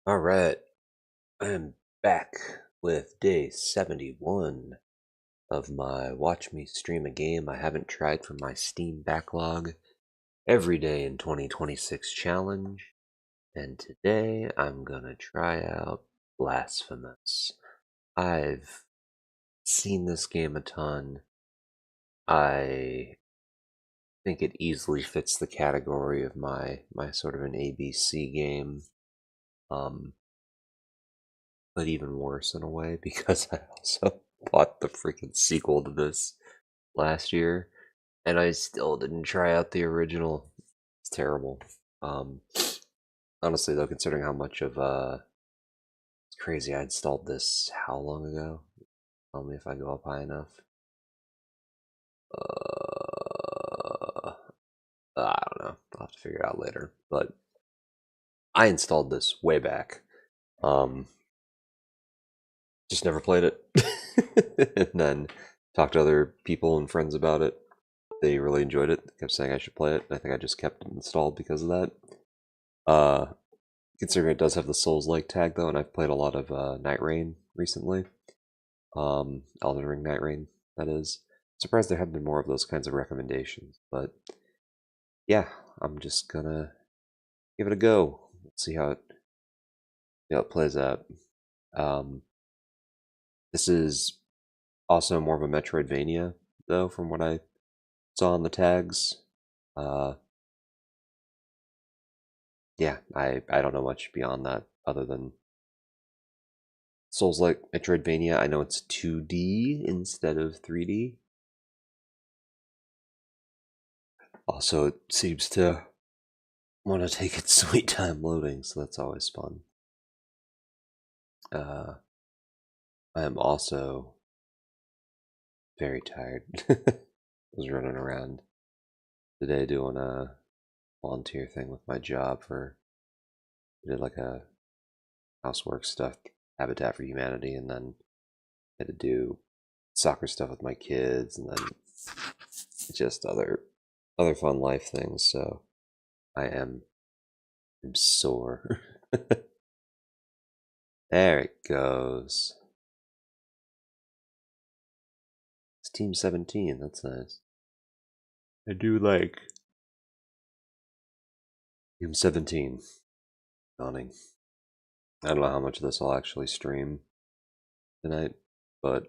Alright, I'm back with day 71 of my Watch Me Stream a Game I Haven't Tried from my Steam Backlog Every Day in 2026 challenge. And today I'm gonna try out Blasphemous. I've seen this game a ton. I think it easily fits the category of my sort of an ABC game. Um, but even worse in a way because I also bought the freaking sequel to this last year and I still didn't try out the original. It's terrible. Um Honestly though, considering how much of it's crazy, I installed this how long ago? Tell me if I go up high enough. Uh I don't know. I'll have to figure it out later. But I installed this way back. Um just never played it. And then talked to other people and friends about it. They really enjoyed it. They kept saying I should play it. I think I just kept it installed because of that. Uh, Considering it does have the Souls-like tag though, and I've played a lot of Nightreign recently. Elden Ring Nightreign, that is. Surprised there haven't been more of those kinds of recommendations, but yeah, I'm just gonna give it a go. Let's see how it plays out. Um, this is also more of a Metroidvania though, from what I saw on the tags. Uh, yeah, I don't know much beyond that other than Souls-like Metroidvania. I know it's 2D instead of 3D. Also, it seems to want to take its sweet time loading, so that's always fun. I am also very tired. I was running around today doing a volunteer thing with my job I did like a housework stuff, Habitat for Humanity, and then I had to do soccer stuff with my kids, and then just other fun life things. So I'm sore. There it goes. It's Team 17. That's nice. I do like Team 17. Dawning. I don't know how much of this I'll actually stream tonight, but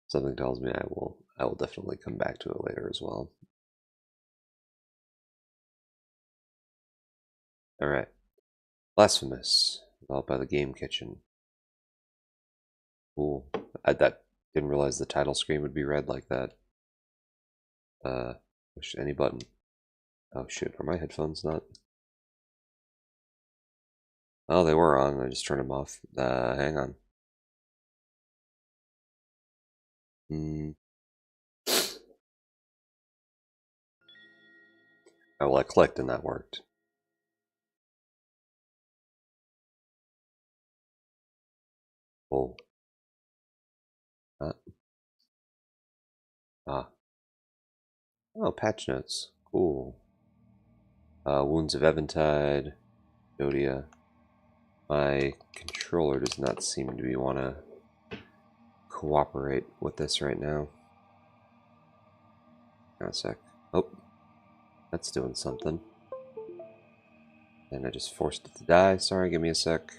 something tells me I will definitely come back to it later as well. Alright. Blasphemous, developed by the Game Kitchen. Cool. That didn't realize the title screen would be red like that. Push any button. Oh shoot, are my headphones not? Oh, they were on, I just turned them off. Hang on. Oh, well, I clicked and that worked. Oh. Ah. Oh, patch notes. Cool. Wounds of Eventide. Jodia. My controller does not seem to be want to cooperate with this right now. Hang on a sec. Oh, that's doing something. And I just forced it to die. Sorry, give me a sec.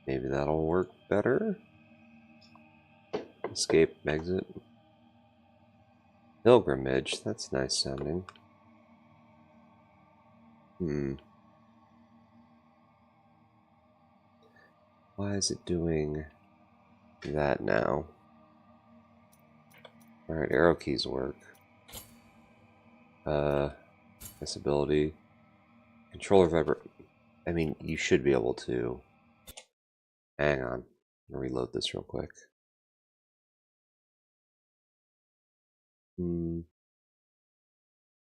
Maybe that'll work better. Escape, exit. Pilgrimage, that's nice sounding. Why is it doing that now? Alright, arrow keys work. Disability. Controller vibrate. I mean, you should be able to. Hang on. I'll reload this real quick.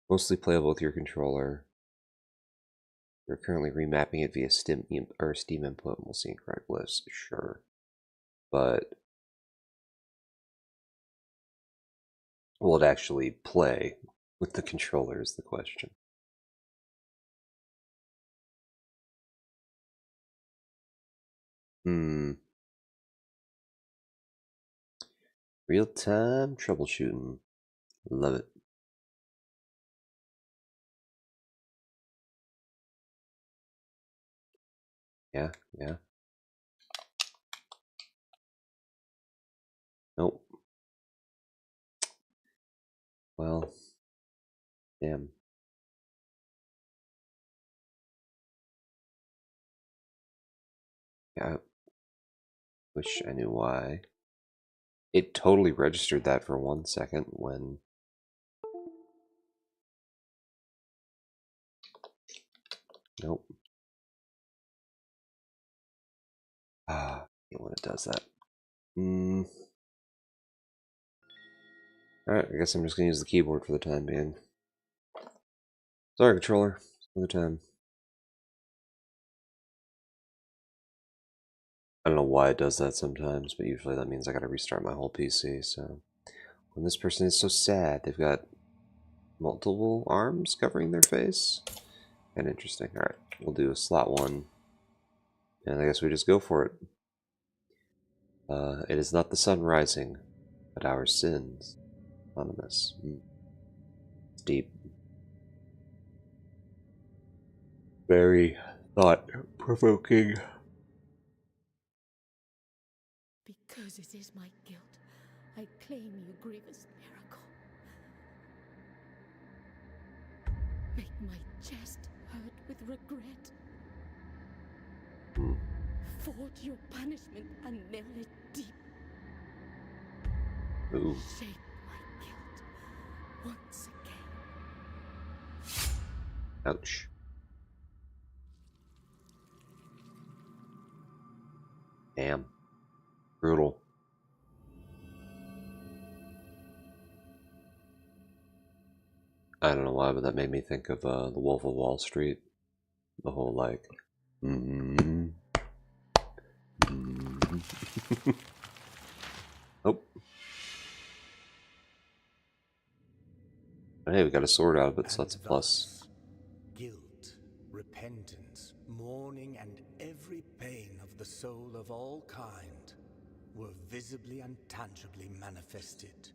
Mostly playable with your controller. We're currently remapping it via Steam input, and we'll see incorrect lists. Sure. But will it actually play with the controller is the question. Real-time troubleshooting. Love it. Yeah, yeah. Nope. Well, damn. Yeah, I wish I knew why. It totally registered that for 1 second when... Nope. Ah, when it does that. Alright, I guess I'm just gonna use the keyboard for the time being. Sorry, controller. Another time. I don't know why it does that sometimes, but usually that means I gotta restart my whole PC, so... When this person is so sad, they've got multiple arms covering their face. And interesting. Alright, we'll do a slot 1. And I guess we just go for it. It is not the sun rising, but our sins. Anonymous. It's deep. Very thought-provoking. Because it is my guilt, I claim you, grievous miracle. Make my chest hurt with regret. Forge your punishment and nail it deep. Ooh. Shape my guilt once again. Ouch. Damn. Brutal. I don't know why, but that made me think of The Wolf of Wall Street. The whole, like... Oh. Hey, we got a sword out of it, so that's a plus. Guilt, repentance, mourning, and every pain of the soul of all kind were visibly and tangibly manifested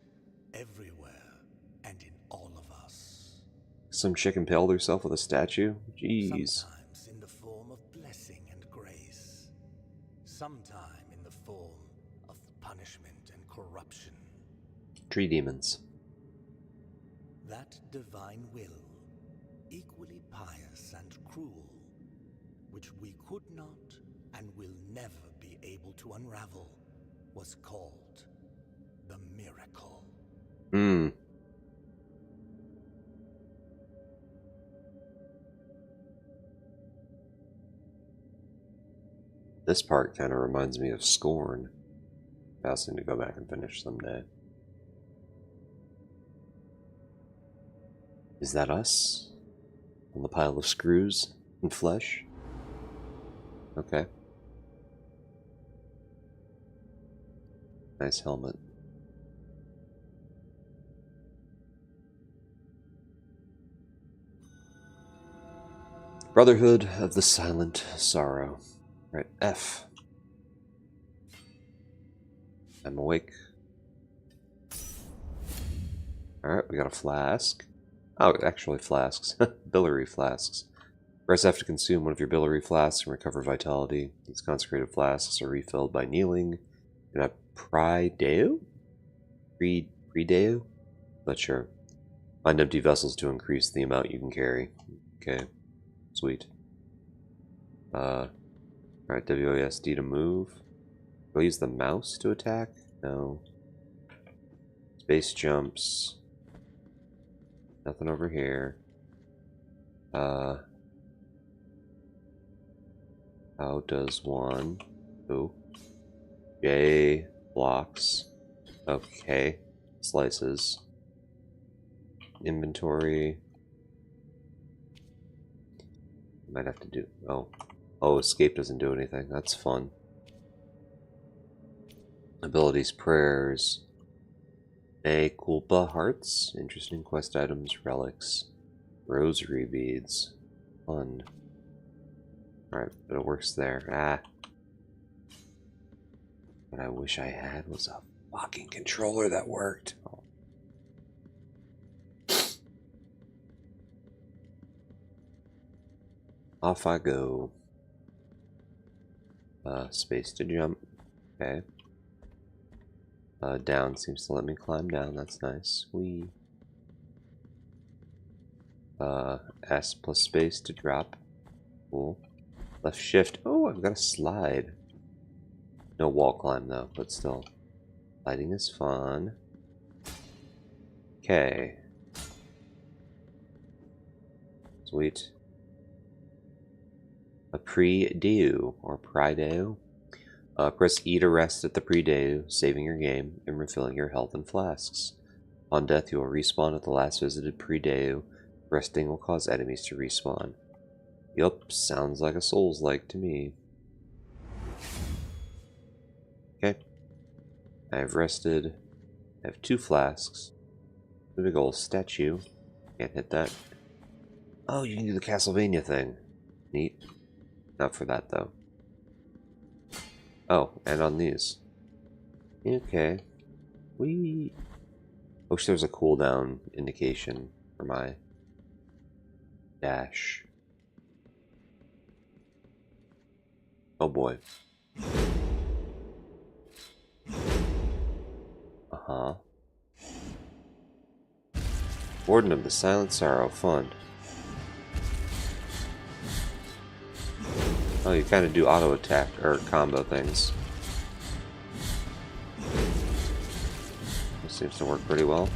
everywhere and in all of us. Some chick impaled herself with a statue? Jeez. Sometimes in the form of blessing and grace. Sometime in the form of punishment and corruption. Tree demons. That divine will, equally pious and cruel, which we could not and will never be able to unravel, was called the miracle. This part kind of reminds me of Scorn. I also need to go back and finish someday. Is that us? On the pile of screws and flesh? Okay. Nice helmet. Brotherhood of the Silent Sorrow. Right, F. I'm awake. Alright, we got a flask. Oh, actually flasks. Biliary flasks. Press F to consume one of your biliary flasks and recover vitality. These consecrated flasks are refilled by kneeling in a prie-deo? Pre-deo? Not sure. Find empty vessels to increase the amount you can carry. Okay. Sweet. Alright, WASD to move. Do I use the mouse to attack? No. Space jumps. Nothing over here. How does one... Oh. J blocks. Okay. Slices. Inventory. Might have to do... Oh, escape doesn't do anything. That's fun. Abilities, prayers. A culpa hearts, interesting quest items, relics, rosary beads, fun. Alright, but it works there. Ah. What I wish I had was a fucking controller that worked. Oh. Off I go. Space to jump. Okay. Down seems to let me climb down. That's nice. Wee. S plus space to drop. Cool. Left shift. Oh, I've got a slide. No wall climb though, but still. Sliding is fun. Okay. Sweet. A pre-due or prideo. Press E to rest at the pre-due, saving your game and refilling your health and flasks. On death, you will respawn at the last visited pre-due. Resting will cause enemies to respawn. Yup, sounds like a Souls-like to me. Okay. I have rested. I have 2 flasks. The big old statue. Can't hit that. Oh, you can do the Castlevania thing. Neat. Not for that, though. Oh, and on these. Okay. We wish there was a cooldown indication for my dash. Oh boy. Uh-huh. Warden of the Silent Sorrow, fun. Oh, you kind of do auto attack or combo things. This seems to work pretty well.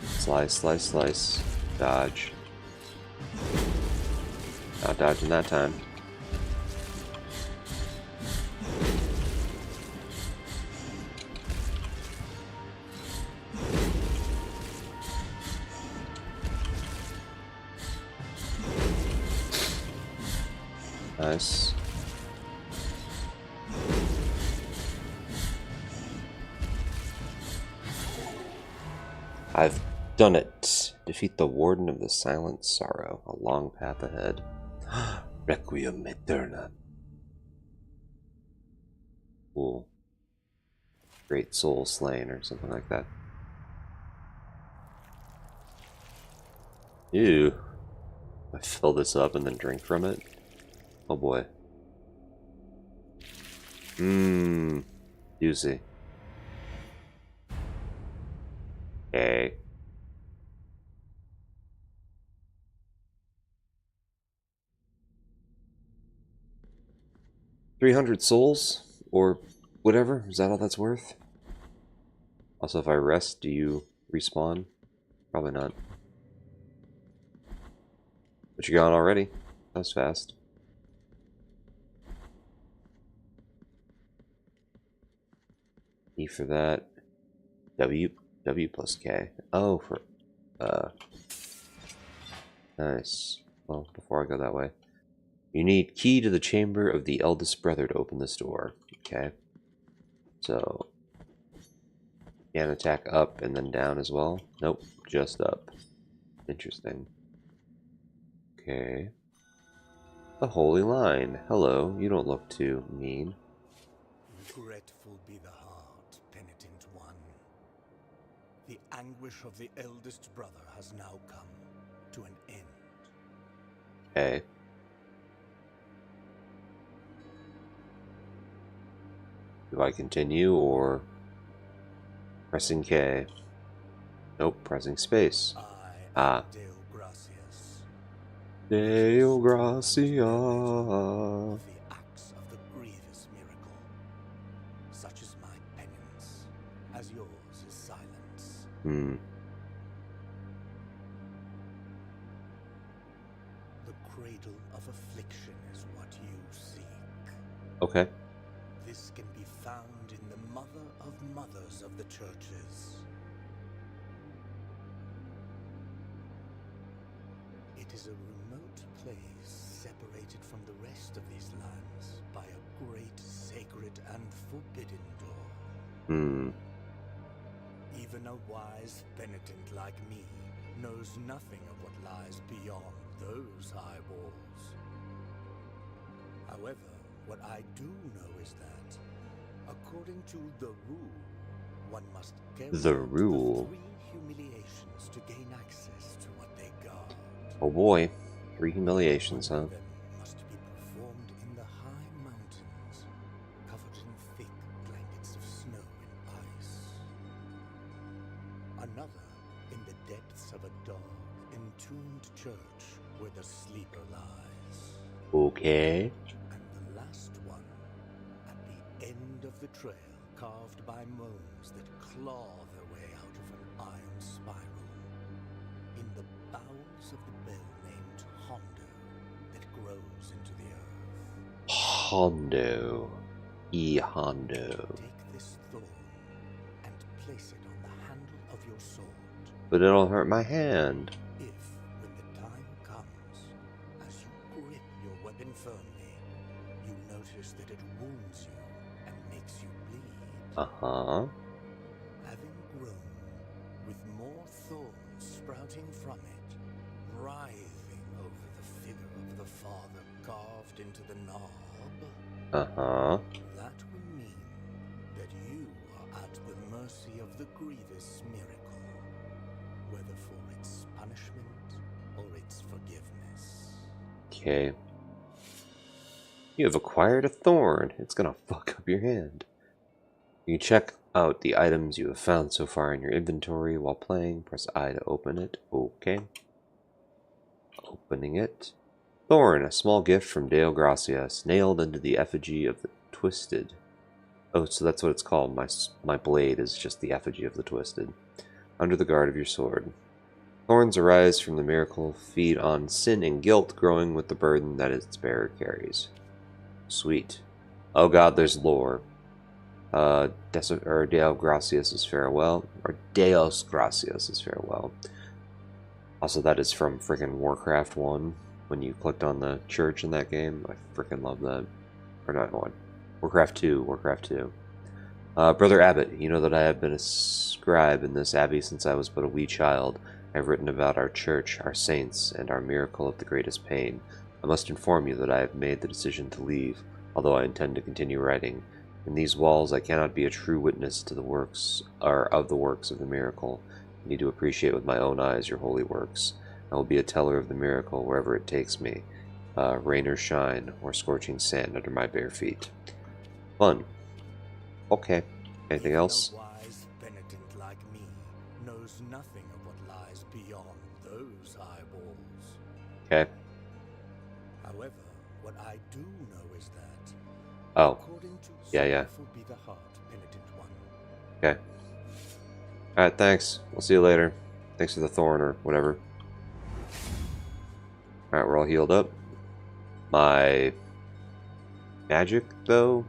Slice, slice, slice. Dodge. Not dodging that time. Nice. I've done it. Defeat the Warden of the Silent Sorrow. A long path ahead. Requiem Aeterna. Cool. Great Soul Slain or something like that. Ew. I fill this up and then drink from it? Oh boy. Mmm. Juicy. Okay. $300 souls? Or whatever? Is that all that's worth? Also, if I rest, do you respawn? Probably not. But you're gone already. That was fast. E for that. W plus K. Oh, for nice. Well, before I go that way. You need key to the chamber of the eldest brother to open this door. Okay. So can attack up and then down as well? Nope, just up. Interesting. Okay. The Holy Line. Hello, you don't look too mean. Regretful be the heart, penitent one. The anguish of the eldest brother has now come to an end. Okay. Do I continue or pressing K? Nope, pressing space. I am Deo Gracias. Deo Gracia. Of the acts of the grievous miracle. Such is my penance, as yours is silence. The cradle of affliction is what you seek. Okay. This can be found in the mother of mothers of the churches. It is a remote place separated from the rest of these lands by a great sacred and forbidden door. Hmm. Even a wise penitent like me knows nothing of what lies beyond those high walls. However, what I do know is that, according to the rule, one must carry The out the rule. 3 humiliations to gain access to what they guard. Oh boy. 3 One humiliations, huh? of them must be performed in the high mountains, covered in thick blankets of snow and ice. Another in the depths of a dark, entombed church where the sleeper lies. Okay. And the last one, at the end of the trail, carved by moans that claw their way out of an iron spiral, in the bowels of the bell named Hondo that grows into the earth. Hondo. Hondo. Take this thorn and place it on the handle of your sword. But it'll hurt my hand. If, when the time comes, as you grip your weapon firmly, you notice that it wounds you and makes you bleed, Uh-huh. having grown, with more thorns sprouting from it, writhing over the figure of the father carved into the knob, Uh-huh. that will mean that you are at the mercy of the grievous miracle, whether for its punishment or its forgiveness. Okay. You have acquired a thorn. It's gonna fuck up your hand. You can check out the items you have found so far in your inventory while playing. Press I to open it. Okay. Opening it. Thorn, a small gift from Deo Gracias, nailed into the effigy of the Twisted. Oh, so that's what it's called. My blade is just the effigy of the Twisted. Under the guard of your sword. Thorns arise from the miracle, feed on sin and guilt, growing with the burden that its bearer carries. Sweet. Oh god, there's lore. Deo Gracias is farewell. Or Deos Gracias is farewell. Also, that is from frickin' Warcraft 1. When you clicked on the church in that game, I frickin' love that. Or not 1. Warcraft 2. Warcraft 2. Brother Abbot, you know that I have been a scribe in this abbey since I was but a wee child. I have written about our church, our saints, and our miracle of the greatest pain. I must inform you that I have made the decision to leave, although I intend to continue writing. In these walls I cannot be a true witness to the works, or of the works of the miracle. I need to appreciate with my own eyes your holy works. I will be a teller of the miracle wherever it takes me, rain or shine, or scorching sand under my bare feet. Fun. Okay. Anything Even else? a wise penitent like me knows nothing of what lies beyond those high walls. Okay. However, what I do know is that, Oh. according to Yeah. Sorrowful be the heart, penitent one, Okay. Alright, thanks. We'll see you later. Thanks for the thorn or whatever. Alright, we're all healed up. My magic, though?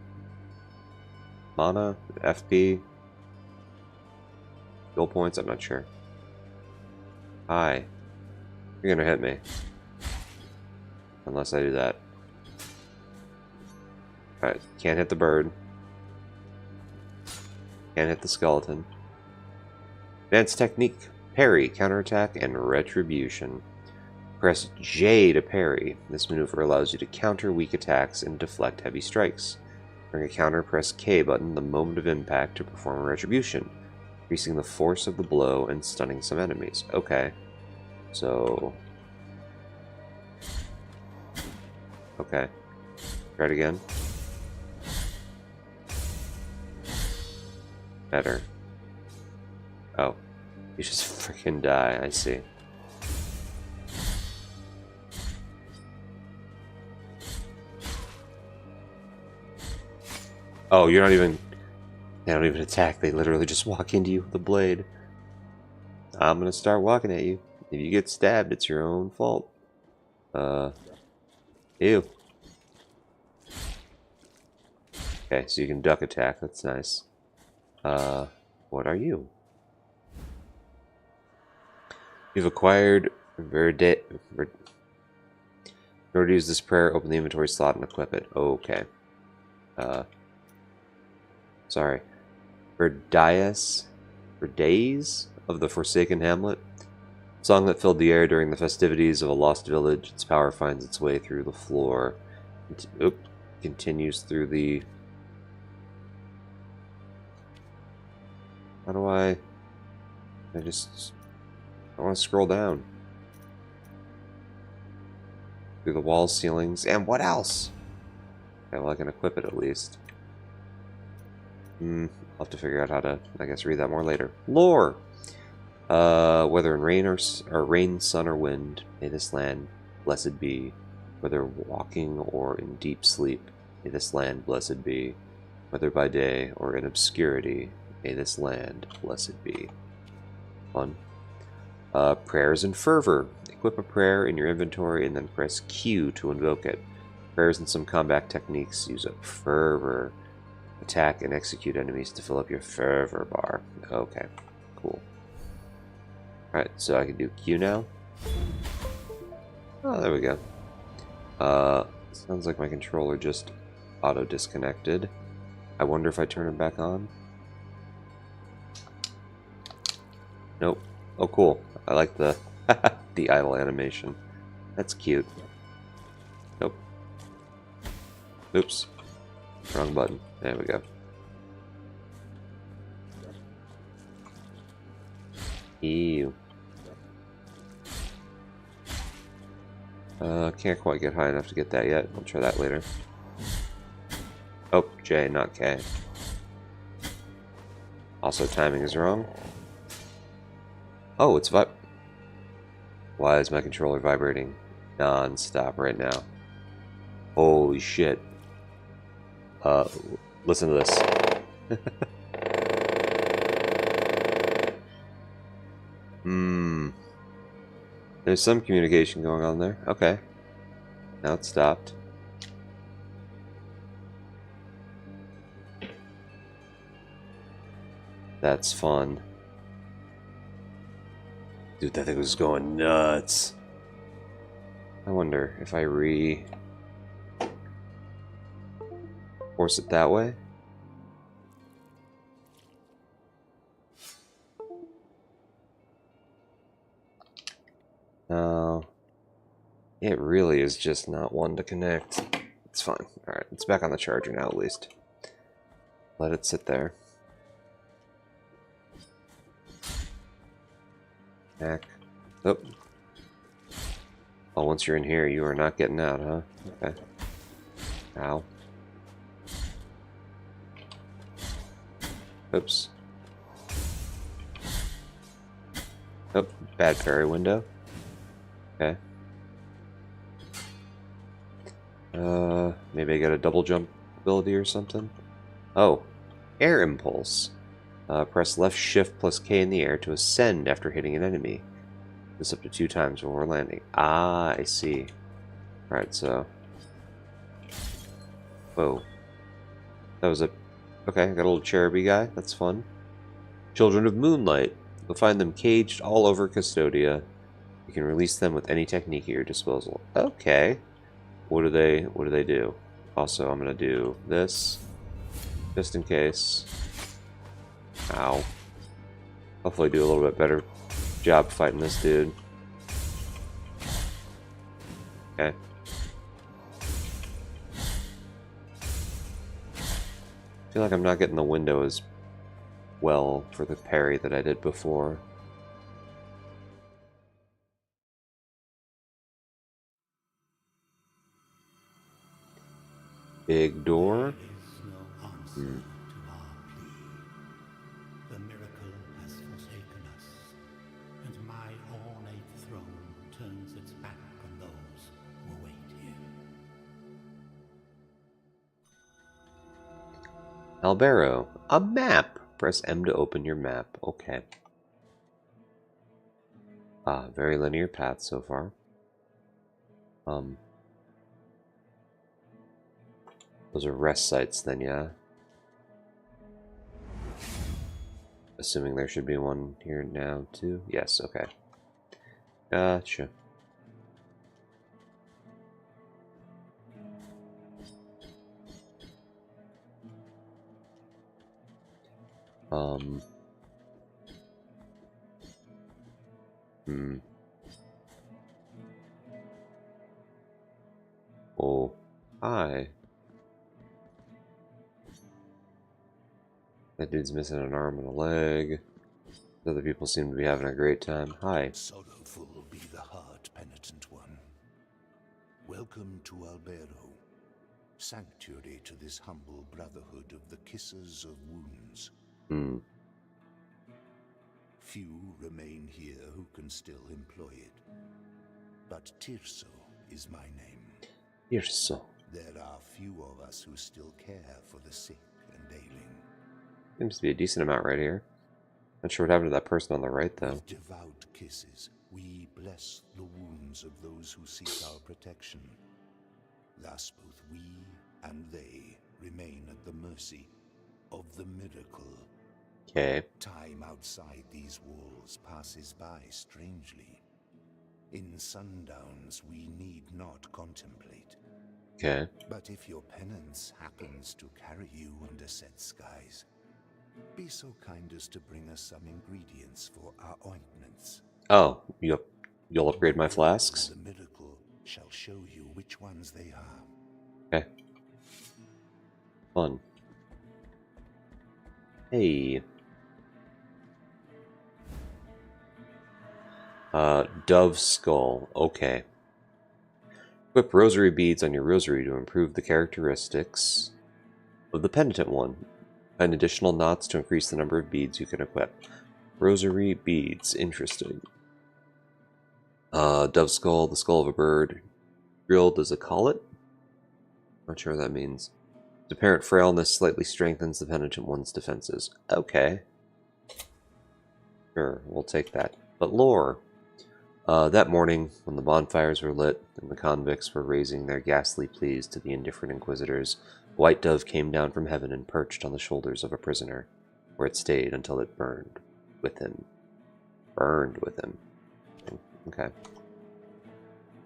Mana? FP? Skill points? I'm not sure. Hi. You're gonna hit me. Unless I do that. Alright, can't hit the bird. Can't hit the skeleton. Advanced technique. Parry, counterattack, and retribution. Press J to parry. This maneuver allows you to counter weak attacks and deflect heavy strikes. During a counter, press K button the moment of impact to perform a retribution, increasing the force of the blow and stunning some enemies. Okay. So... Okay. Try it again. Better. Oh. You just freaking die, I see. Oh, you're not even... They don't even attack, they literally just walk into you with a blade. I'm gonna start walking at you. If you get stabbed, it's your own fault. Ew. Okay, so you can duck attack, that's nice. What are you? You've acquired Verde... In order to use this prayer, open the inventory slot and equip it. Okay. Sorry. for days of the Forsaken Hamlet. Song that filled the air during the festivities of a lost village. Its power finds its way through the floor. Continues through the... How do I want to scroll down. Through the walls, ceilings, and what else? Okay, well I can equip it at least. I'll have to figure out how to, I guess, read that more later. Lore! Whether in rain or rain, sun, or wind, may this land blessed be. Whether walking or in deep sleep, may this land blessed be. Whether by day or in obscurity, may this land blessed be. Fun. Prayers and fervor. Equip a prayer in your inventory and then press Q to invoke it. Prayers and some combat techniques use a fervor. Attack and execute enemies to fill up your fervor bar. Okay, cool. Alright, so I can do Q now. Oh, there we go. Sounds like my controller just auto-disconnected. I wonder if I turn it back on? Nope. Oh, cool. I like the the idle animation. That's cute. Nope. Oops. Wrong button. There we go. Ew. Can't quite get high enough to get that yet. I'll try that later. Oh, J, not K. Also, timing is wrong. Oh, it's Why is my controller vibrating non-stop right now? Holy shit. Listen to this. There's some communication going on there. Okay. Now it's stopped. That's fun. Dude, that thing was going nuts. I wonder if I force it that way? No. It really is just not one to connect. It's fine. Alright, it's back on the charger now at least. Let it sit there. Back. Oh. Oh, once you're in here, you are not getting out, huh? Okay. Ow. Oops. Oh, bad fairy window. Okay. Maybe I got a double jump ability or something? Oh, air impulse. Press left shift plus K in the air to ascend after hitting an enemy. This up to 2 times when we're landing. Ah, I see. Alright, so... Whoa. That was a... Okay, I got a little cheruby guy. That's fun. Children of Moonlight. You'll find them caged all over Custodia. You can release them with any technique at your disposal. Okay. What do they do? Also, I'm gonna do this. Just in case. Ow. Hopefully do a little bit better job fighting this dude. Okay. I feel like I'm not getting the window as well for the parry that I did before. Big door. To our plea. The miracle has forsaken us, and my ornate throne turns its back on those who await here. Albero. A map. Press M to open your map. Okay. Ah, very linear path so far. Those are rest sites then, yeah? Assuming there should be one here now, too? Yes, okay. Gotcha. Um. Hmm. Oh. Hi. That dude's missing an arm and a leg. Other people seem to be having a great time. Hi. Sorrowful be the heart, penitent one. Welcome to Albero, sanctuary to this humble brotherhood of the Kissers of Wounds. Hmm. Few remain here who can still employ it. But Tirso is my name. Tirso. There are few of us who still care for the sick and ailing. Seems to be a decent amount right here. Not sure what happened to that person on the right, though. With devout kisses, we bless the wounds of those who seek our protection. Thus both we and they remain at the mercy of the miracle. Okay. Time outside these walls passes by strangely. In sundowns we need not contemplate. Okay. But if your penance happens to carry you under set skies, be so kind as to bring us some ingredients for our ointments. Oh, you'll upgrade my flasks? The miracle shall show you which ones they are. Okay. Fun. Hey. Dove skull. Okay. Equip rosary beads on your rosary to improve the characteristics of the penitent one. Find additional knots to increase the number of beads you can equip. Rosary beads. Interesting. Dove skull, the skull of a bird. Drilled as a collet? Not sure what that means. Its apparent frailness slightly strengthens the penitent one's defenses. Okay. Sure, we'll take that. But lore. That morning, when the bonfires were lit and the convicts were raising their ghastly pleas to the indifferent inquisitors, a white dove came down from heaven and perched on the shoulders of a prisoner, where it stayed until it burned with him. Burned with him. Okay.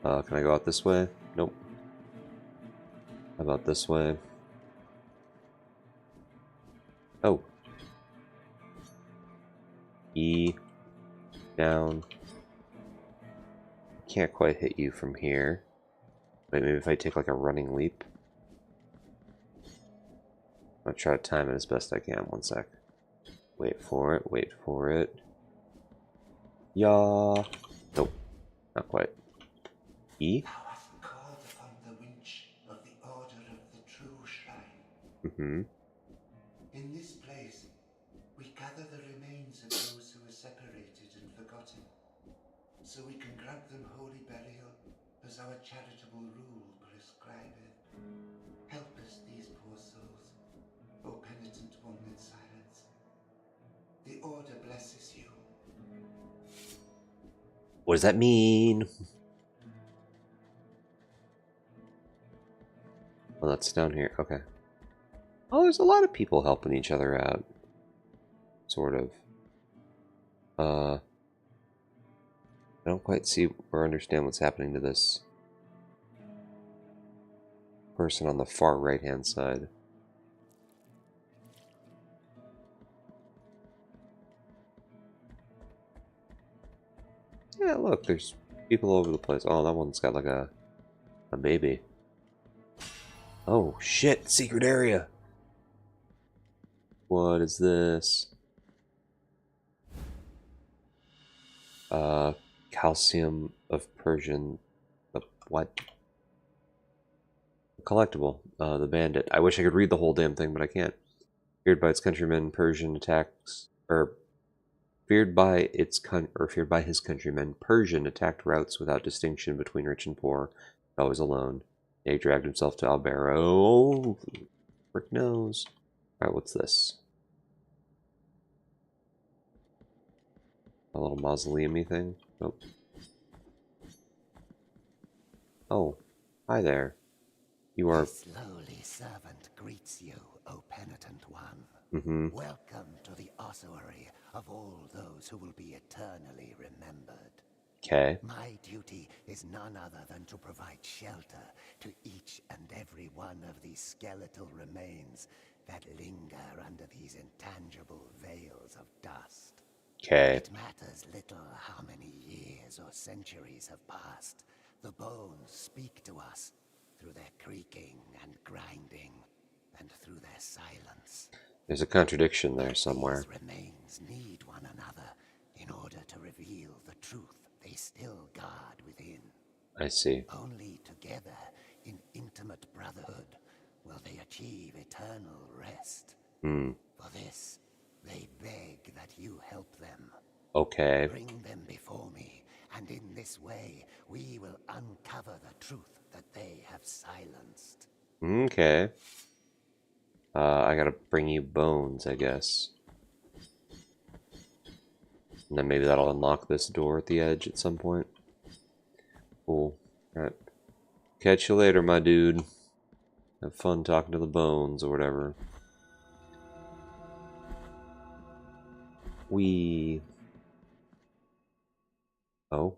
Can I go out this way? Nope. How about this way? Oh. E. Down. Can't quite hit you from here. Wait, maybe if I take like a running leap? I'll try to time it as best I can. One sec. Wait for it, wait for it. Yeah. Nope. Not quite. E? Thou hast called upon the winch of the Order of the True Shrine. Mm-hmm. In this place, we gather the remains of those who were separated and forgotten, so we can grant them holy burial as our charitable rule prescribeth. Help us, these poor souls, O penitent one in silence. The Order blesses you. What does that mean? Well, that's down here. Okay. Oh, there's a lot of people helping each other out. Sort of. I don't quite see or understand what's happening to this person on the far right-hand side. Yeah, look, there's people all over the place. Oh, that one's got like a baby. Oh, shit, secret area. What is this? Calcium of Persian. What? Collectible. The Bandit. I wish I could read the whole damn thing, but I can't. Feared by its countrymen, Persian attacks, or feared by his countrymen, Persian attacked routes without distinction between rich and poor, always alone. He dragged himself to Albero. Frick knows. Alright, what's this? A little mausoleum-y thing? Nope. Oh, hi there. You are... This lowly servant greets you, O penitent one. Mm-hmm. Welcome to the ossuary of all those who will be eternally remembered. Okay. My duty is none other than to provide shelter to each and every one of these skeletal remains that linger under these intangible veils of dust. Okay. It matters little how many years or centuries have passed. The bones speak to us through their creaking and grinding, and through their silence. There's a contradiction there somewhere. These remains need one another in order to reveal the truth they still guard within. I see. Only together, in intimate brotherhood, will they achieve eternal rest. For this, they beg that you help them. Okay. Bring them before me, and in this way, we will uncover the truth that they have silenced. Okay. I gotta bring you bones, I guess. And then maybe that'll unlock this door at the edge at some point. Cool. Alright. Catch you later, my dude. Have fun talking to the bones or whatever. Oh.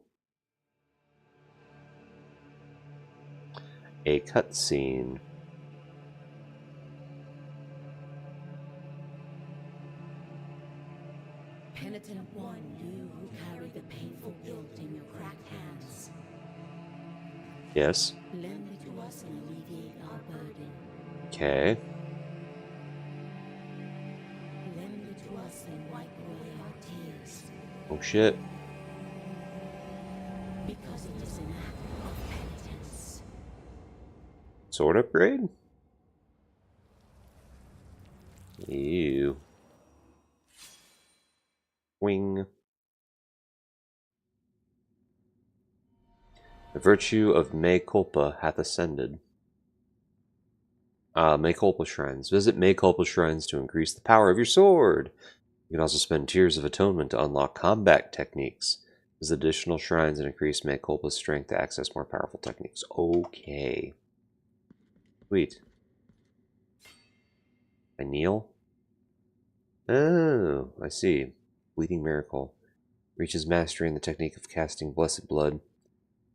A cutscene. Penitent one, you who carry the painful guilt in your cracked hands, Yes. lend it to us and alleviate our burden. Okay. Lend it to us and wipe away our tears, Oh shit. because it is an act of penitence. Sword upgrade? Ew. Wing. The virtue of mea culpa hath ascended. Mea culpa shrines. Visit mea culpa shrines to increase the power of your sword. You can also spend tears of atonement to unlock combat techniques. Visit additional shrines and increase mea culpa's strength to access more powerful techniques. Okay. Sweet. I kneel? Oh, I see. Bleeding Miracle. Reaches mastery in the technique of casting Blessed Blood.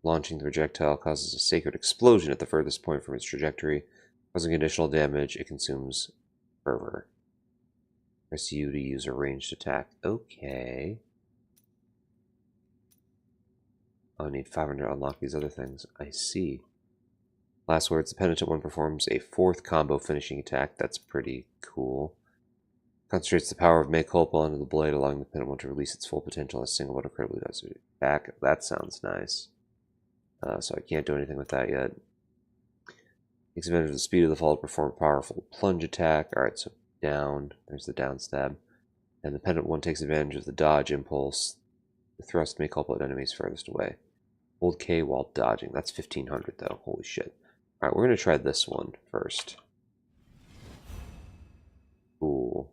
Launching the projectile causes a sacred explosion at the furthest point from its trajectory. Causing additional damage, it consumes fervor. Press U to use a ranged attack. Okay. I need 500 to unlock these other things. I see. Last words, the Penitent one performs a 4th combo finishing attack. That's pretty cool. Concentrates the power of mea culpa onto the blade, allowing the Penitent one to release its full potential in a single but incredibly does attack. That sounds nice. So I can't do anything with that yet. Takes advantage of the speed of the fall to perform a powerful plunge attack. Alright, so down. There's the down stab. And the Penitent one takes advantage of the dodge impulse. The thrust mea culpa at enemies furthest away. Hold K while dodging. That's 1500 though. Holy shit. Alright, we're going to try this one first. Cool.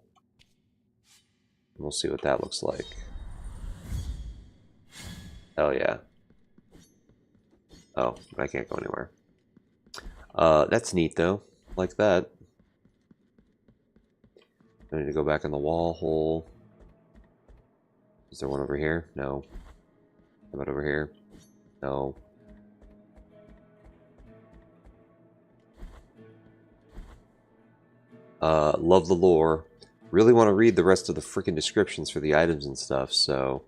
We'll see what that looks like. Hell yeah. Oh, I can't go anywhere. That's neat though. Like that. I need to go back in the wall hole. Is there one over here? No. How about over here? No. Love the lore. Really want to read the rest of the freaking descriptions for the items and stuff, so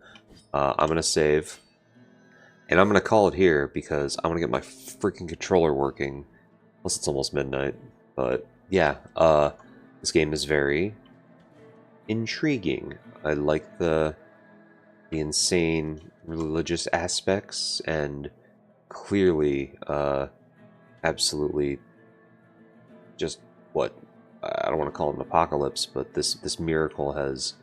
I'm going to save. And I'm going to call it here because I want to get my freaking controller working. Plus it's almost midnight. But yeah, this game is very intriguing. I like the insane religious aspects and clearly absolutely just what I don't want to call it an apocalypse, but this miracle has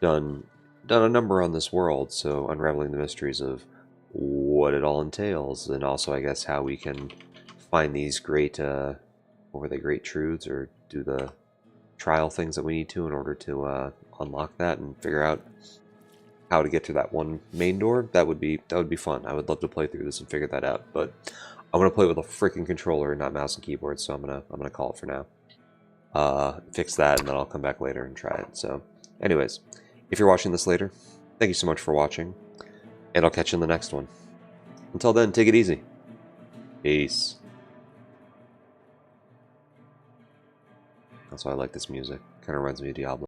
done a number on this world, so unraveling the mysteries of what it all entails, and also I guess how we can find these great what were they, great truths, or do the trial things that we need to in order to unlock that and figure out how to get to that one main door. That would be fun. I would love to play through this and figure that out, but I'm gonna play with a freaking controller, not mouse and keyboard, so I'm gonna call it for now. Fix that, and then I'll come back later and try it. So, anyways, if you're watching this later, thank you so much for watching, and I'll catch you in the next one. Until then, take it easy. Peace. That's why I like this music. Kind of reminds me of Diablo.